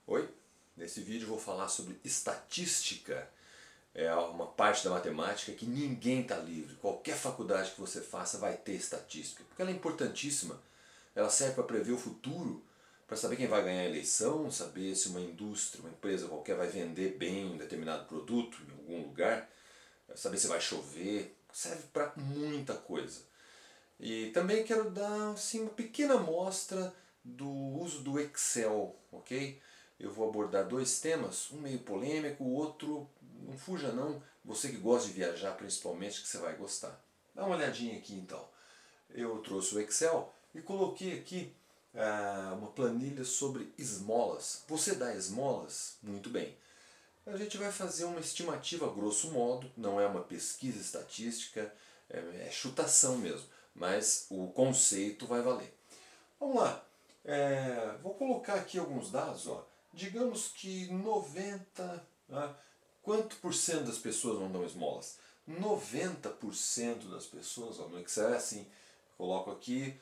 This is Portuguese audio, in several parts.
Oi, nesse vídeo eu vou falar sobre estatística. É uma parte da matemática que ninguém está livre. Qualquer faculdade que você faça vai ter estatística, porque ela é importantíssima. Ela serve para prever o futuro, para saber quem vai ganhar a eleição, saber se uma indústria, uma empresa qualquer vai vender bem um determinado produto em algum lugar, saber se vai chover, serve para muita coisa. E também quero dar assim, uma pequena amostra do uso do Excel, ok? Eu vou abordar dois temas, um meio polêmico, o outro, não fuja não, você que gosta de viajar principalmente, que você vai gostar. Dá uma olhadinha aqui então. Eu trouxe o Excel e coloquei aqui uma planilha sobre esmolas. Você dá esmolas? Muito bem. A gente vai fazer uma estimativa grosso modo, não é uma pesquisa estatística, é chutação mesmo, mas o conceito vai valer. Vamos lá, vou colocar aqui alguns dados. Ó. Digamos que 90, quanto por cento das pessoas não dão esmolas? 90% das pessoas, ó, no Excel é assim, coloco aqui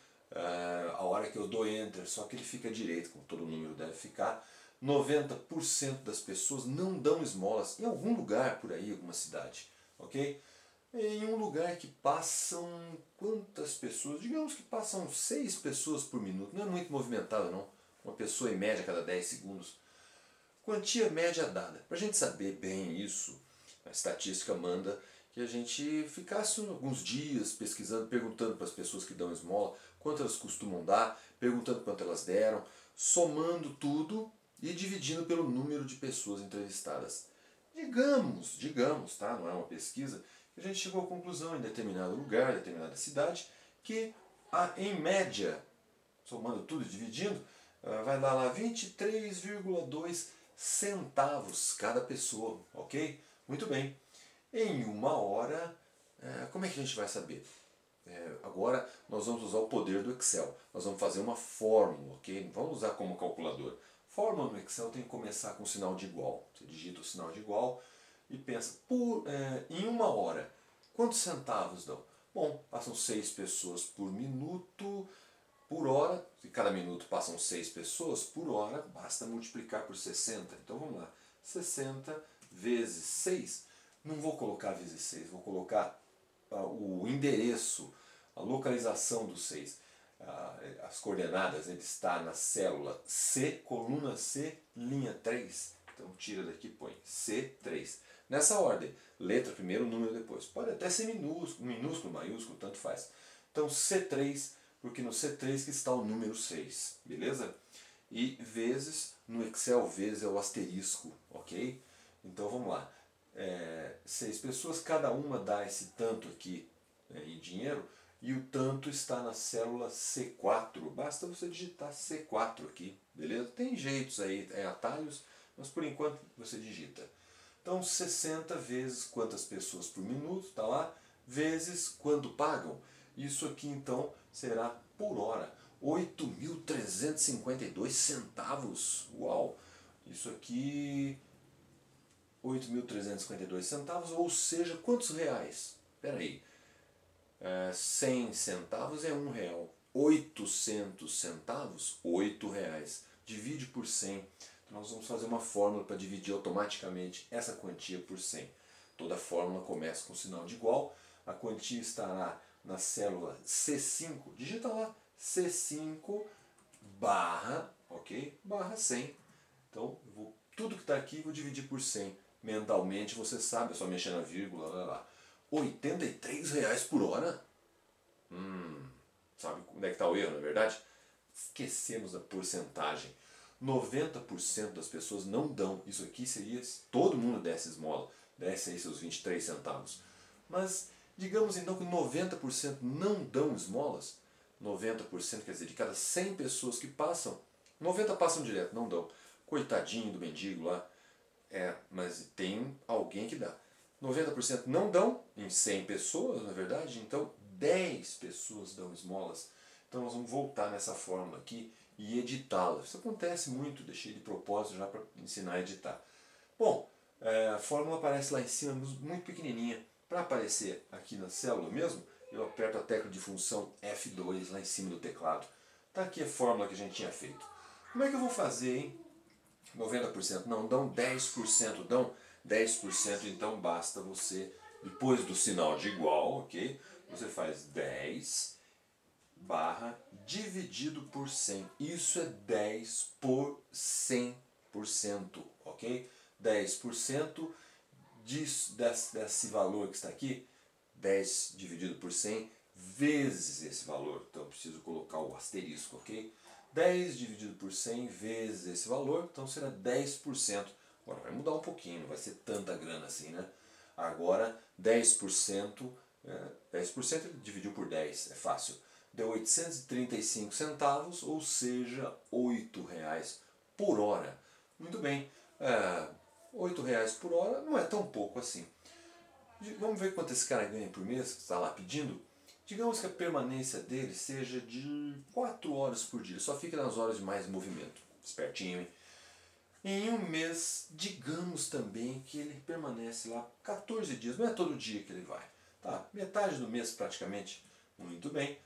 a hora que eu dou Enter, só que ele fica direito, como todo número deve ficar. 90% das pessoas não dão esmolas em algum lugar por aí, alguma cidade, ok? Em um lugar que passam quantas pessoas? Digamos que passam 6 pessoas por minuto, não é muito movimentado não, uma pessoa em média a cada 10 segundos. Quantia média dada. Para a gente saber bem isso, a estatística manda que a gente ficasse alguns dias pesquisando, perguntando para as pessoas que dão esmola quanto elas costumam dar, perguntando quanto elas deram, somando tudo e dividindo pelo número de pessoas entrevistadas. Digamos, tá? Não é uma pesquisa, que a gente chegou à conclusão em determinado lugar, em determinada cidade, que em média, somando tudo e dividindo, vai dar lá 23,2 centavos cada pessoa, ok? Muito bem. Em uma hora, como é que a gente vai saber? Agora nós vamos usar o poder do Excel. Nós vamos fazer uma fórmula, ok? Vamos usar como calculador. Fórmula no Excel tem que começar com o sinal de igual. Você digita o sinal de igual e pensa, em uma hora, quantos centavos dão? Bom, passam 6 pessoas por minuto, por hora, se cada minuto passam 6 pessoas, por hora basta multiplicar por 60. Então vamos lá, 60 vezes 6, não vou colocar vezes 6, vou colocar o endereço, a localização do 6. As coordenadas, ele está na célula C, coluna C, linha 3. Então tira daqui e põe C3. Nessa ordem, letra primeiro, número depois. Pode até ser minúsculo, minúsculo, maiúsculo, tanto faz. Então C3, porque no C3 que está o número 6, beleza? E vezes, no Excel, vezes é o asterisco, ok? Então vamos lá. 6 pessoas, cada uma dá esse tanto aqui em dinheiro, e o tanto está na célula C4. Basta você digitar C4 aqui, beleza? Tem jeitos aí, atalhos, mas por enquanto você digita. Então 60 vezes quantas pessoas por minuto, está lá, vezes quanto pagam. Isso aqui então será por hora. 8.352 centavos. Uau! Isso aqui 8.352 centavos, ou seja, quantos reais? Espera aí. 100 centavos é R$1. 800 centavos, R$8. Divide por 100. Então nós vamos fazer uma fórmula para dividir automaticamente essa quantia por 100. Toda fórmula começa com o sinal de igual. A quantia estará na célula C5. Digita lá C5 barra, ok? Barra 100. Então, tudo que está aqui vou dividir por 100. Mentalmente você sabe, é só mexer na vírgula, lá. R$83 por hora? Sabe onde é que está o erro, na verdade? Esquecemos da porcentagem. 90% das pessoas não dão. Isso aqui seria se todo mundo desse esmola, desse aí seus 23 centavos. Mas digamos então que 90% não dão esmolas. 90% quer dizer, de cada 100 pessoas que passam, 90 passam direto, não dão. Coitadinho do mendigo lá. Mas tem alguém que dá. 90% não dão, em 100 pessoas, na verdade, então 10 pessoas dão esmolas. Então nós vamos voltar nessa fórmula aqui e editá-la. Isso acontece muito, deixei de propósito já para ensinar a editar. Bom, a fórmula aparece lá em cima, muito pequenininha. Para aparecer aqui na célula mesmo, eu aperto a tecla de função F2 lá em cima do teclado. Está aqui a fórmula que a gente tinha feito. Como é que eu vou fazer, hein? 90% não, dão 10%, dão 10%, então basta você, depois do sinal de igual, ok? Você faz 10 barra dividido por 100. Isso é 10 por 100%, ok? 10% desse valor que está aqui, 10 dividido por 100 vezes esse valor. Então eu preciso colocar o asterisco, ok? 10 dividido por 100 vezes esse valor, então será 10%. Agora vai mudar um pouquinho, não vai ser tanta grana assim, né? Agora 10%, 10% ele dividiu por 10, é fácil. Deu 835 centavos, ou seja, R$8 por hora. Muito bem, R$8 por hora não é tão pouco assim. Vamos ver quanto esse cara ganha por mês, que está lá pedindo. Digamos que a permanência dele seja de 4 horas por dia, só fica nas horas de mais movimento. Espertinho, hein? Em um mês, digamos também que ele permanece lá 14 dias, não é todo dia que ele vai. Tá? Metade do mês praticamente. Muito bem.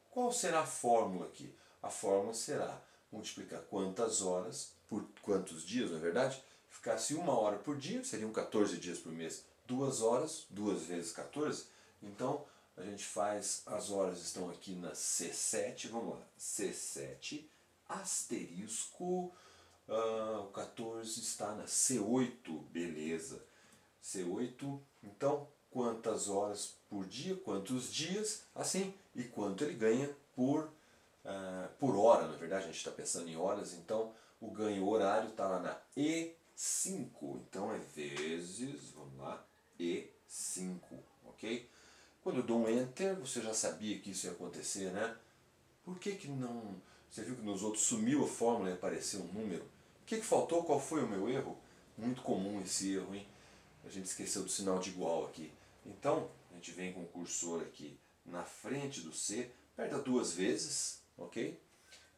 Qual será a fórmula aqui? A fórmula será multiplicar quantas horas por quantos dias, não é verdade? Ficasse 1 hora por dia, seriam 14 dias por mês. 2 horas, 2 vezes 14. Então, a gente faz, as horas estão aqui na C7, vamos lá. C7, asterisco, o 14 está na C8, beleza. C8, então, quantas horas por dia, quantos dias, assim, e quanto ele ganha por hora, na verdade, a gente está pensando em horas, então o ganho horário está lá na E5, então é vezes, vamos lá, E5, ok? Quando eu dou um Enter, você já sabia que isso ia acontecer, né? Por que que não... Você viu que nos outros sumiu a fórmula e apareceu um número? O que que faltou? Qual foi o meu erro? Muito comum esse erro, hein? A gente esqueceu do sinal de igual aqui. Então, a gente vem com o cursor aqui na frente do C, aperta 2 vezes, ok?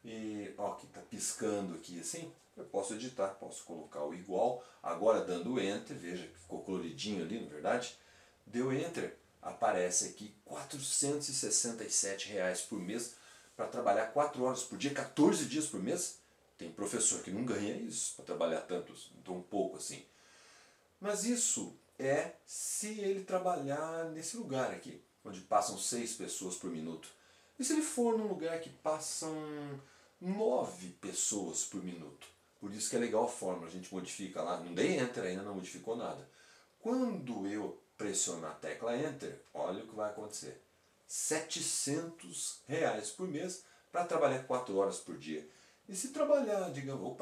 E, ó, que está piscando aqui assim, eu posso editar, posso colocar o igual, agora dando Enter, veja que ficou coloridinho ali, na verdade, deu Enter, aparece aqui R$467 por mês, para trabalhar 4 horas por dia, 14 dias por mês. Tem professor que não ganha isso, para trabalhar tão pouco assim. Mas isso é se ele trabalhar nesse lugar aqui, onde passam 6 pessoas por minuto. E se ele for num lugar que passam 9 pessoas por minuto? Por isso que é legal a fórmula, a gente modifica lá, não dei Enter ainda, não modificou nada. Quando eu pressionar a tecla Enter, olha o que vai acontecer. R$700 por mês para trabalhar 4 horas por dia. E se trabalhar, digamos,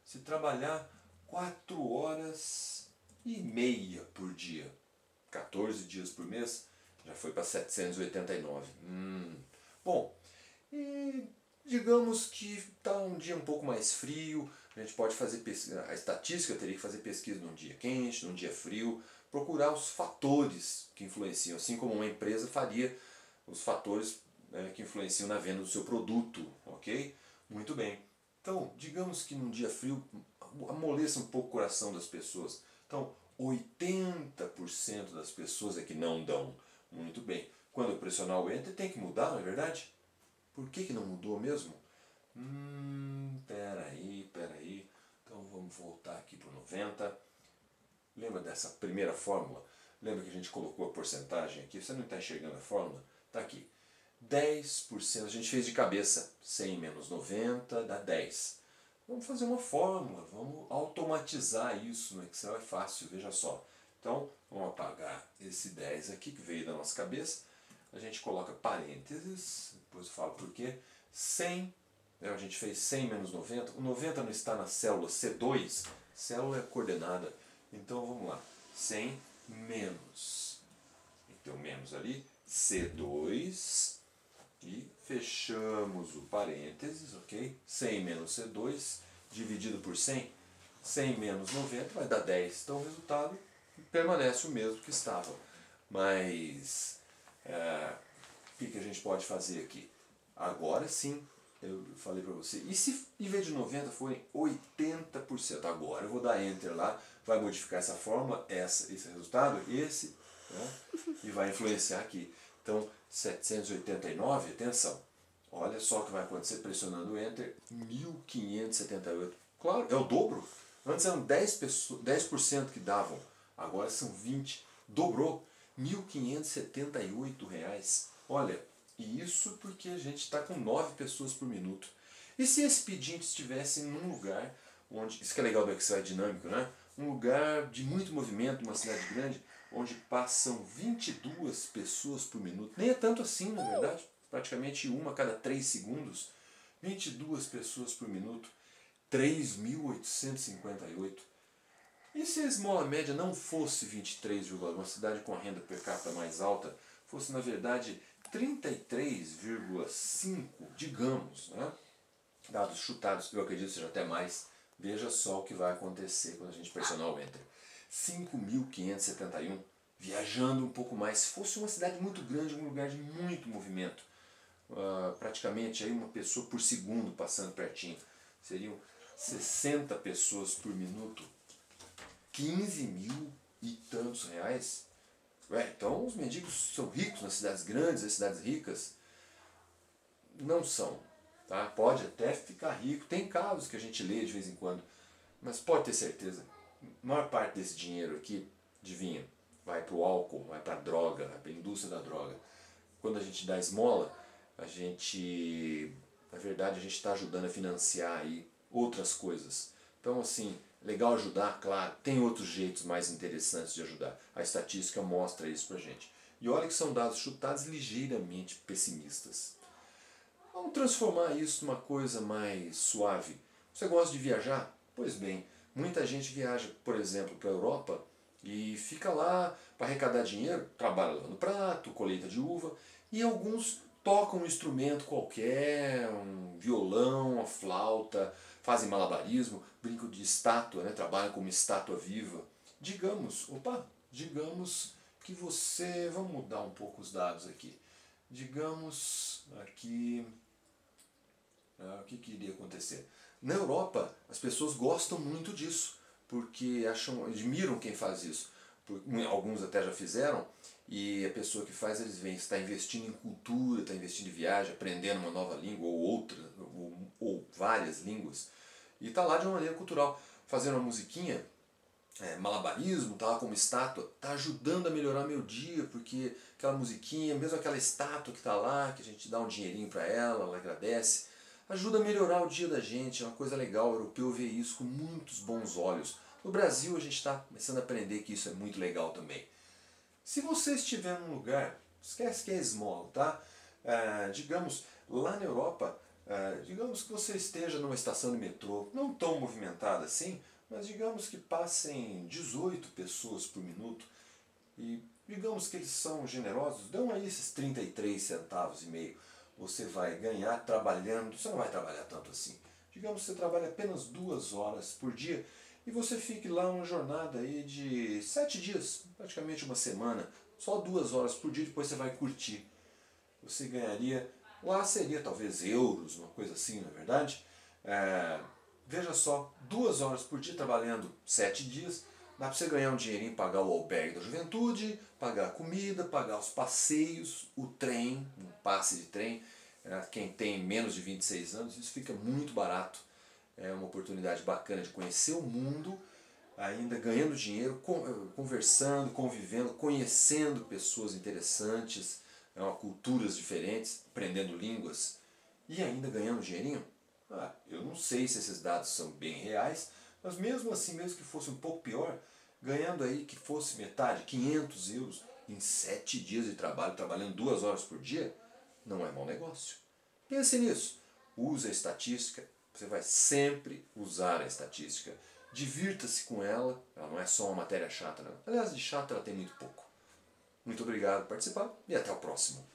se trabalhar 4 horas e meia por dia, 14 dias por mês, já foi para 789. Bom, e digamos que está um dia um pouco mais frio, a gente pode fazer pesquisa, a estatística teria que fazer pesquisa num dia quente, num dia frio, procurar os fatores que influenciam, assim como uma empresa faria os fatores que influenciam na venda do seu produto, ok? Muito bem. Então, digamos que num dia frio amoleça um pouco o coração das pessoas. Então, 80% das pessoas é que não dão. Muito bem. Quando eu pressionar o Enter, tem que mudar, não é verdade? Por que não mudou mesmo? Peraí. Então vamos voltar aqui para o 90. Lembra dessa primeira fórmula? Lembra que a gente colocou a porcentagem aqui? Você não está enxergando a fórmula? Está aqui. 10%, a gente fez de cabeça. 100 menos 90 dá 10. Vamos fazer uma fórmula, vamos automatizar isso no Excel, é fácil, veja só. Então, vamos apagar esse 10 aqui que veio da nossa cabeça. A gente coloca parênteses, depois eu falo por quê. 100, a gente fez 100 menos 90. O 90 não está na célula C2, célula é coordenada. Então, vamos lá. 100 menos, tem que ter um menos ali, C2, e fechamos o parênteses, ok? 100 menos C2 dividido por 100, 100 menos 90 vai dar 10. Então o resultado permanece o mesmo que estava. Mas o que a gente pode fazer aqui? Agora sim, eu falei para você, e se em vez de 90 forem 80%? Agora eu vou dar Enter lá, vai modificar essa fórmula, esse resultado, esse, né? E vai influenciar aqui. Então, 789, atenção, olha só o que vai acontecer pressionando o Enter, 1578 Claro, é o dobro. Antes eram 10% que davam, agora são 20%. Dobrou. R$ 1.578. Olha, e isso porque a gente está com 9 pessoas por minuto. E se esse pedinte estivesse num lugar onde, isso que é legal do Excel, é dinâmico, né? Um lugar de muito movimento, uma cidade grande, onde passam 22 pessoas por minuto. Nem é tanto assim, na verdade. Praticamente uma a cada 3 segundos. 22 pessoas por minuto. 3.858. E se a esmola média não fosse 23,1, uma cidade com a renda per capita mais alta, fosse na verdade 33,5, digamos, né? Dados chutados, eu acredito que seja até mais. Veja só o que vai acontecer quando a gente pressionar o Enter. 5.571, viajando um pouco mais. Se fosse uma cidade muito grande, um lugar de muito movimento, praticamente aí uma pessoa por segundo passando pertinho, seriam 60 pessoas por minuto, 15 mil e tantos reais. Então os mendigos são ricos nas cidades grandes, nas cidades ricas? Não são. Tá? Pode até ficar rico, tem casos que a gente lê de vez em quando, mas pode ter certeza, a maior parte desse dinheiro aqui, adivinha, vai para o álcool, vai para a droga, vai para a indústria da droga. Quando a gente dá esmola, a gente, na verdade, a gente está ajudando a financiar aí outras coisas. Então, assim, legal ajudar, claro, tem outros jeitos mais interessantes de ajudar. A estatística mostra isso pra gente. E olha que são dados chutados ligeiramente pessimistas. Vamos transformar isso numa coisa mais suave. Você gosta de viajar? Pois bem, muita gente viaja, por exemplo, para a Europa e fica lá para arrecadar dinheiro, trabalha lavando prato, colheita de uva, e alguns tocam um instrumento qualquer, um violão, uma flauta, fazem malabarismo, brincam de estátua, né? Trabalham como estátua viva. Digamos que você... Vamos mudar um pouco os dados aqui. Digamos aqui... o que iria acontecer? Na Europa, as pessoas gostam muito disso, porque admiram quem faz isso. Alguns até já fizeram, e a pessoa que faz, eles veem, está investindo em cultura, está investindo em viagem, aprendendo uma nova língua, ou outra, ou várias línguas, e está lá de uma maneira cultural, fazendo uma musiquinha, malabarismo, tá lá como estátua, tá ajudando a melhorar meu dia, porque aquela musiquinha, mesmo aquela estátua que está lá, que a gente dá um dinheirinho para ela, ela agradece, ajuda a melhorar o dia da gente, é uma coisa legal, o europeu vê isso com muitos bons olhos. No Brasil a gente está começando a aprender que isso é muito legal também. Se você estiver num lugar, esquece que é esmola, tá? Digamos, lá na Europa, digamos que você esteja numa estação de metrô, não tão movimentada assim, mas digamos que passem 18 pessoas por minuto, e digamos que eles são generosos, dão aí esses 33 centavos e meio. Você vai ganhar trabalhando, você não vai trabalhar tanto assim. Digamos que você trabalha apenas 2 horas por dia e você fique lá uma jornada aí de 7 dias, praticamente uma semana, só 2 horas por dia, depois você vai curtir. Você ganharia, lá seria talvez euros, uma coisa assim, na verdade. Veja só, 2 horas por dia trabalhando 7 dias, dá para você ganhar um dinheirinho, pagar o albergue da juventude, pagar a comida, pagar os passeios, o trem, um passe de trem. Quem tem menos de 26 anos, isso fica muito barato. É uma oportunidade bacana de conhecer o mundo, ainda ganhando dinheiro, conversando, convivendo, conhecendo pessoas interessantes, culturas diferentes, aprendendo línguas e ainda ganhando dinheirinho. Eu não sei se esses dados são bem reais, mas mesmo assim, mesmo que fosse um pouco pior, ganhando aí que fosse metade, 500 euros em 7 dias de trabalho, trabalhando 2 horas por dia, não é mau negócio. Pense nisso. Use a estatística, você vai sempre usar a estatística. Divirta-se com ela, ela não é só uma matéria chata, não. Aliás, de chata ela tem muito pouco. Muito obrigado por participar e até o próximo.